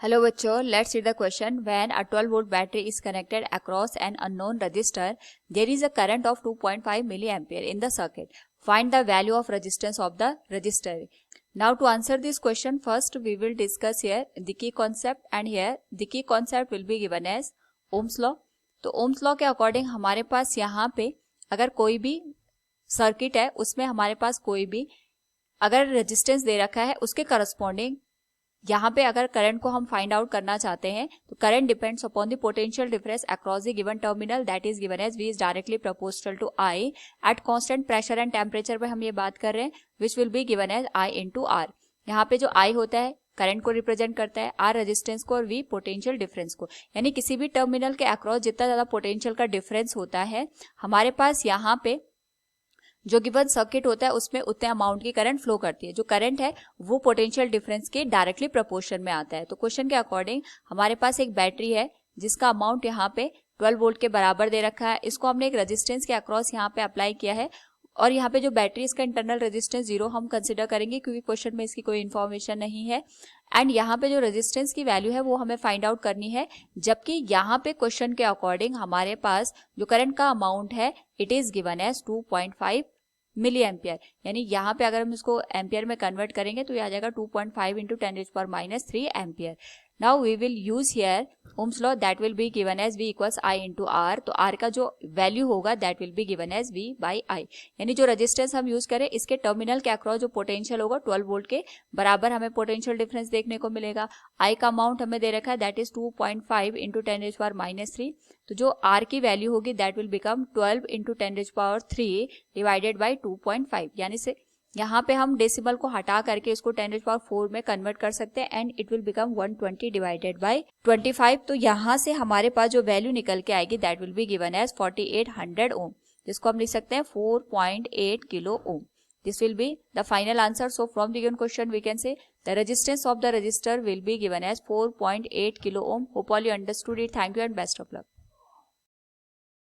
Hello बच्चों, let's read the question. When a 12 volt battery is connected across an unknown resistor, there is a current of 2.5 milliampere in the circuit. Find the value of resistance of the resistor. Now to answer this question, first we will discuss here the key concept, and here the key concept will be given as Ohm's law. तो Ohm's law के according हमारे पास यहाँ पे अगर कोई भी circuit है उसमें हमारे पास कोई भी अगर रेजिस्टेंस दे रखा है उसके करस्पॉन्डिंग यहाँ पे अगर करंट को हम फाइंड आउट करना चाहते हैं तो current depends upon the potential difference across the given terminal that is given as V is directly proportional to I at constant pressure and temperature पे हम ये बात कर रहे हैं which will be given as I into R। यहाँ पे जो I होता है करंट को रिप्रेजेंट करता है, R रेजिस्टेंस को और V पोटेंशियल डिफरेंस को। यानी किसी भी टर्मिनल के अक्रॉस जितना ज्यादा पोटेंशियल का डिफरेंस होता है हमारे पास यहाँ पे जो गिवन सर्किट होता है उसमें उतने अमाउंट की करंट फ्लो करती है। जो करंट है वो पोटेंशियल डिफरेंस के डायरेक्टली प्रोपोर्शन में आता है। तो क्वेश्चन के अकॉर्डिंग हमारे पास एक बैटरी है जिसका अमाउंट यहाँ पे 12 वोल्ट के बराबर दे रखा है। इसको हमने एक रेजिस्टेंस के अक्रॉस यहाँ पे अप्लाई किया है और यहाँ पे जो बैटरी इसका इंटरनल रेजिस्टेंस 0 हम कंसिडर करेंगे क्योंकि क्वेश्चन में इसकी कोई इन्फॉर्मेशन नहीं है। एंड यहाँ पे जो रेजिस्टेंस की वैल्यू है वो हमें फाइंड आउट करनी है, जबकि यहाँ पे क्वेश्चन के अकॉर्डिंग हमारे पास जो करंट का अमाउंट है it is given as 2.5 milli ampere. यानी यहाँ पे अगर हम इसको एम्पियर में कन्वर्ट करेंगे तो ये आ जाएगा 2.5 into 10⁻³ ampere. Now we will use here ohm's law that will be given as V equals I into R। तो R का जो वैल्यू होगा that will be given as V by I। यानी जो रेजिस्टेंस हम यूज करें इसके terminal के अक्रॉस जो पोटेंशियल होगा 12 वोल्ट के बराबर हमें पोटेंशियल डिफरेंस देखने को मिलेगा। I का अमाउंट हमें दे रखा है दैट इज 2.5 इंटू 10⁻³ तो जो R की वैल्यू होगी that will become 12 into 10⁻³ divided by 2.5। यानी से यहाँ पे हम डेसिमल को हटा करके इसको 10⁻⁴ में कन्वर्ट कर सकते हैं and it will become 120 divided by 25। तो यहाँ से हमारे पास जो वैल्यू निकल के आएगी that will be given as 4800 ohm, जिसको हम लिख सकते हैं 4.8 kilo ohm. This will be the final answer. So from the given question we can say the resistance of the resistor will be given as 4.8 kilo ohm. Hope all you understood it. Thank you and best of luck.